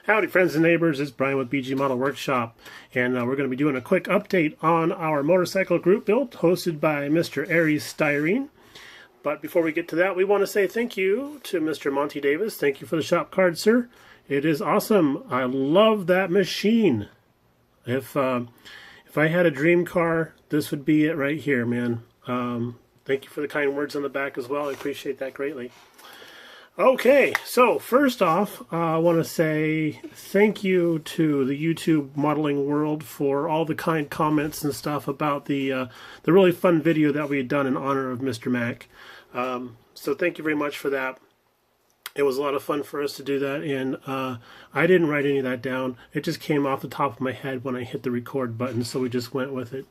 Howdy friends and neighbors, it's Brian with BG Model Workshop, and we're going to be doing a quick update on our motorcycle group build hosted by Mr. Aries Styrene. But before we get to that, we want to say thank you to Mr. Monty Davis. Thank you for the shop card, sir. It is awesome. I love that machine. If I had a dream car, this would be it right here, man. Thank you for the kind words on the back as well. I appreciate that greatly. Okay, so first off, I want to say thank you to the YouTube modeling world for all the kind comments and stuff about the really fun video that we had done in honor of Mr. Mac. So thank you very much for that. It was a lot of fun for us to do that, and I didn't write any of that down. It just came off the top of my head when I hit the record button, so we just went with it.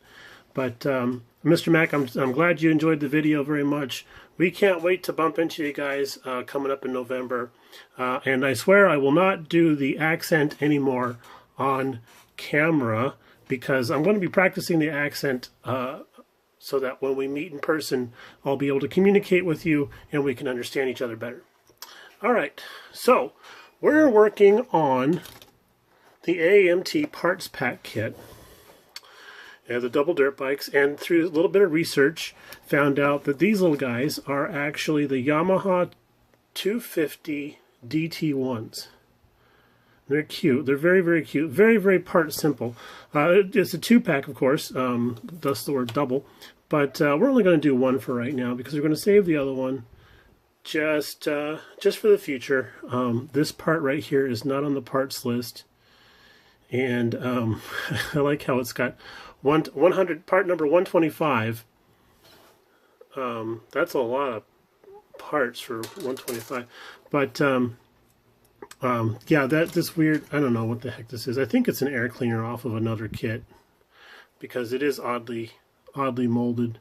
But Mr. Mac, I'm glad you enjoyed the video very much. We can't wait to bump into you guys coming up in November. And I swear I will not do the accent anymore on camera because I'm going to be practicing the accent so that when we meet in person, I'll be able to communicate with you and we can understand each other better. All right, so we're working on the AMT parts pack kit. The double dirt bikes, and through a little bit of research found out that these little guys are actually the Yamaha 250 DT1s. They're cute. They're very, very cute. Very, very part simple. It's a two-pack, of course, thus the word double. But we're only going to do one for right now because we're going to save the other one just for the future. This part right here is not on the parts list. And I like how it's got 100 part number 125. That's a lot of parts for 125. But yeah, this weird. I don't know what the heck this is. I think it's an air cleaner off of another kit because it is oddly molded.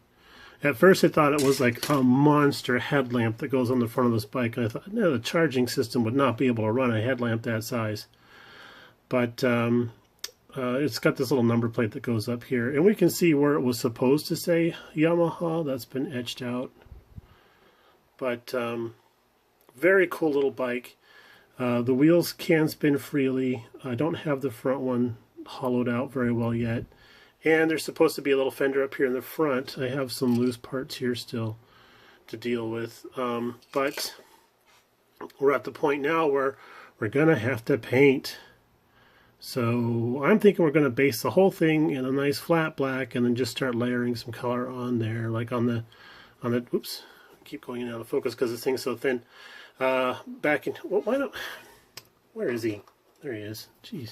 At first, I thought it was like a monster headlamp that goes on the front of this bike, and I thought, no, the charging system would not be able to run a headlamp that size. But it's got this little number plate that goes up here, and we can see where it was supposed to say Yamaha. That's been etched out. But very cool little bike. The wheels can spin freely. I don't have the front one hollowed out very well yet. And there's supposed to be a little fender up here in the front. I have some loose parts here still to deal with. But we're at the point now where we're going to have to paint. So I'm thinking we're going to base the whole thing in a nice flat black and then just start layering some color on there, like on the oops, keep going out of focus because this thing's so thin. Back in, well, where is he? There he is. Jeez.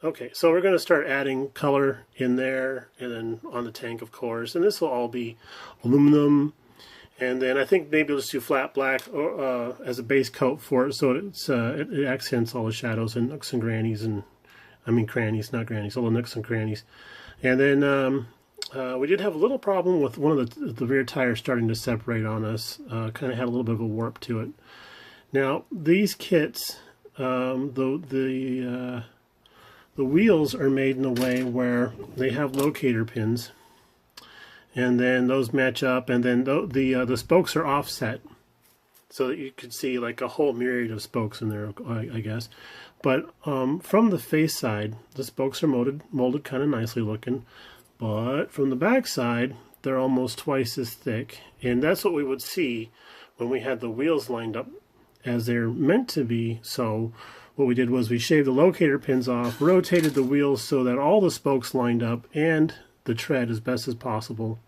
Okay, so we're going to start adding color in there and then on the tank, of course, and this will all be aluminum. And then I think maybe we'll just do flat black as a base coat for it, so it accents all the shadows and nooks and crannies, and I mean crannies, not grannies, all the nooks and crannies. And then we did have a little problem with one of the rear tires starting to separate on us. Kind of had a little bit of a warp to it. Now these kits, the wheels are made in a way where they have locator pins. And then those match up, and then the spokes are offset, so that you could see like a whole myriad of spokes in there, I guess. But from the face side, the spokes are molded kind of nicely looking, but from the back side, they're almost twice as thick, and that's what we would see when we had the wheels lined up as they're meant to be. So what we did was we shaved the locator pins off, rotated the wheels so that all the spokes lined up, and the tread as best as possible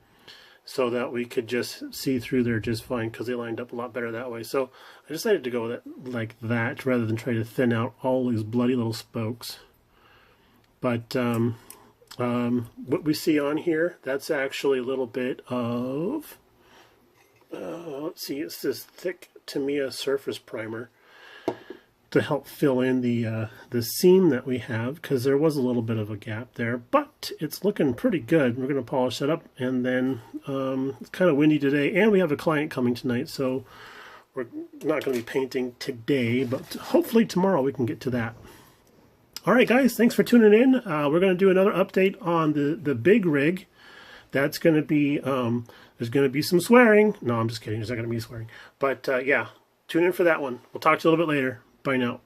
so that we could just see through there just fine because they lined up a lot better that way. So I decided to go with it like that rather than try to thin out all these bloody little spokes. But what we see on here, that's actually a little bit of, let's see, it's this thick Tamiya surface primer to help fill in the seam that we have, because there was a little bit of a gap there, but it's looking pretty good. We're going to polish that up, and then it's kind of windy today, and we have a client coming tonight, so we're not going to be painting today, but hopefully tomorrow we can get to that. All right, guys, thanks for tuning in. We're going to do another update on the big rig. That's going to be, there's going to be some swearing. No, I'm just kidding. There's not going to be swearing. But yeah, tune in for that one. We'll talk to you a little bit later. Bye now.